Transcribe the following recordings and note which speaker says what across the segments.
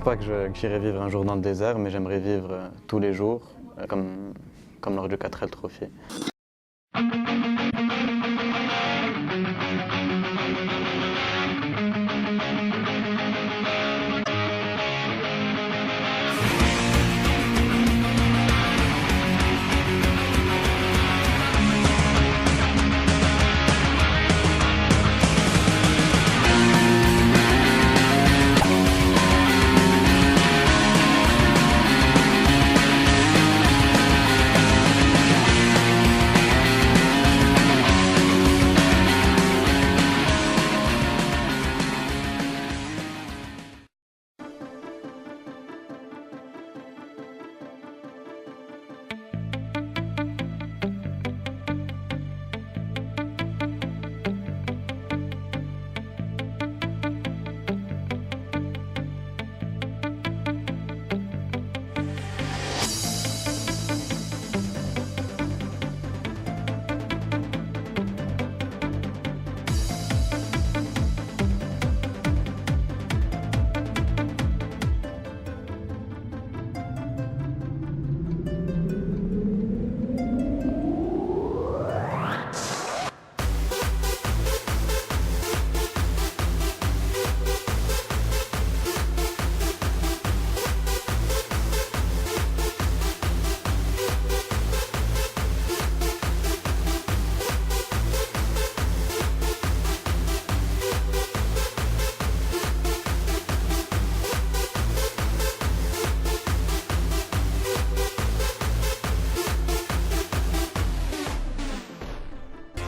Speaker 1: pas que j'irai vivre un jour dans le désert, mais j'aimerais vivre tous les jours, comme lors du 4L Trophy.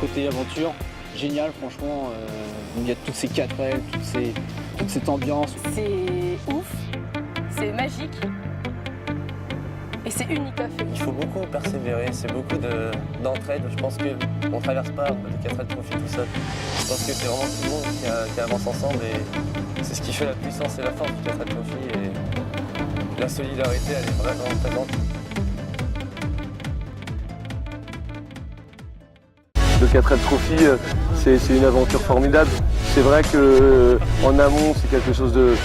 Speaker 2: Côté aventure, génial franchement, il y a toutes ces 4L, toute cette ambiance.
Speaker 3: C'est ouf, c'est magique et c'est unique à faire.
Speaker 4: Il faut beaucoup persévérer, c'est beaucoup d'entraide. Je pense qu'on ne traverse pas le 4L Trophy tout seul. Je pense que c'est vraiment tout le monde qui avance ensemble et c'est ce qui fait la puissance et la force du 4L Trophy. Et la solidarité, elle est vraiment présente.
Speaker 5: Le 4L Trophy, c'est une aventure formidable. C'est vrai qu'en amont, c'est quelque chose de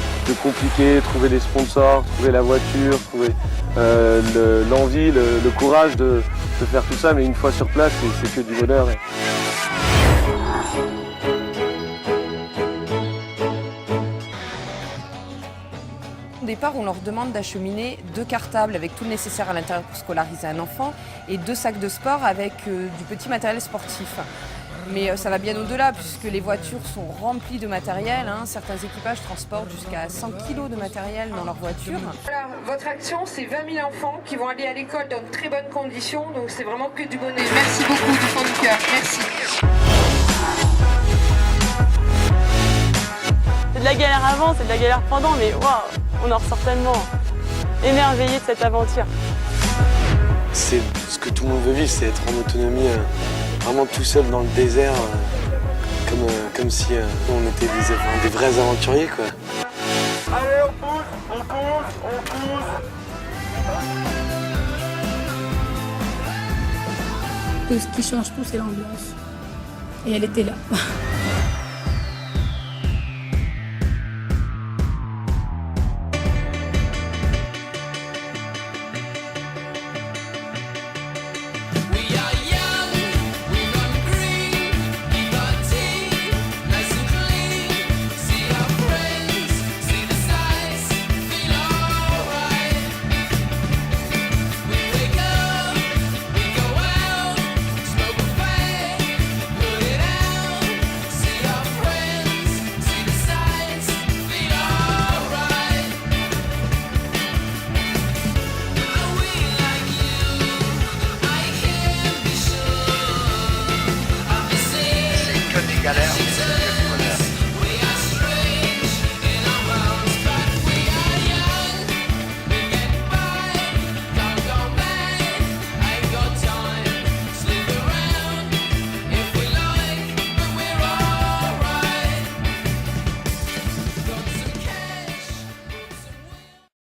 Speaker 5: compliqué, trouver des sponsors, trouver la voiture, trouver l'envie, le courage de faire tout ça, mais une fois sur place, c'est que du bonheur.
Speaker 6: Au départ, on leur demande d'acheminer 2 cartables avec tout le nécessaire à l'intérieur pour scolariser un enfant et 2 sacs de sport avec du petit matériel sportif. Mais ça va bien au-delà puisque les voitures sont remplies de matériel. Certains équipages transportent jusqu'à 100 kg de matériel dans leur voiture.
Speaker 7: Voilà, votre action, c'est 20 000 enfants qui vont aller à l'école dans de très bonnes conditions. Donc c'est vraiment que du bonheur. Merci beaucoup du fond du cœur. Merci.
Speaker 8: C'est de la galère avant, c'est de la galère pendant, mais waouh, on en ressort tellement émerveillé de cette aventure.
Speaker 9: C'est ce que tout le monde veut vivre, c'est être en autonomie, vraiment tout seul dans le désert, comme si on était des vrais aventuriers, quoi.
Speaker 5: Allez, on pousse.
Speaker 10: Ce qui change tout, c'est l'ambiance. Et elle était là.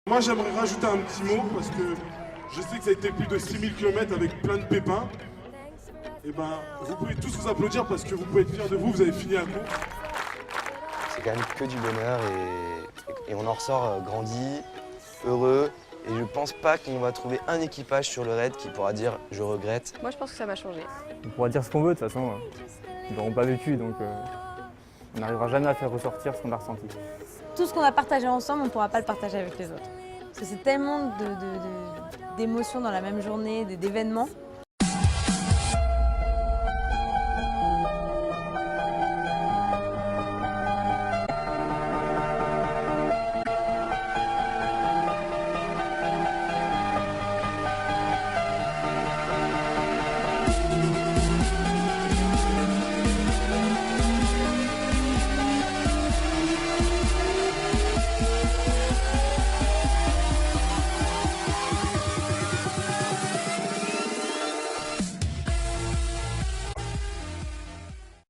Speaker 11: Moi j'aimerais rajouter un petit mot parce que je sais que ça a été plus de 6000 km avec plein de pépins. Et ben vous pouvez tous vous applaudir parce que vous pouvez être fiers de vous, vous avez fini à court.
Speaker 12: c'est quand même que du bonheur et on en ressort grandi, heureux. Et je pense pas qu'on va trouver un équipage sur le raid qui pourra dire « je regrette ».
Speaker 3: Moi, je pense que ça va changer.
Speaker 13: On pourra dire ce qu'on veut, de toute façon, ils l'auront pas vécu, donc on n'arrivera jamais à faire ressortir ce qu'on a ressenti.
Speaker 14: Tout ce qu'on a partagé ensemble, on ne pourra pas le partager avec les autres. Parce que c'est tellement d'émotions dans la même journée, d'événements,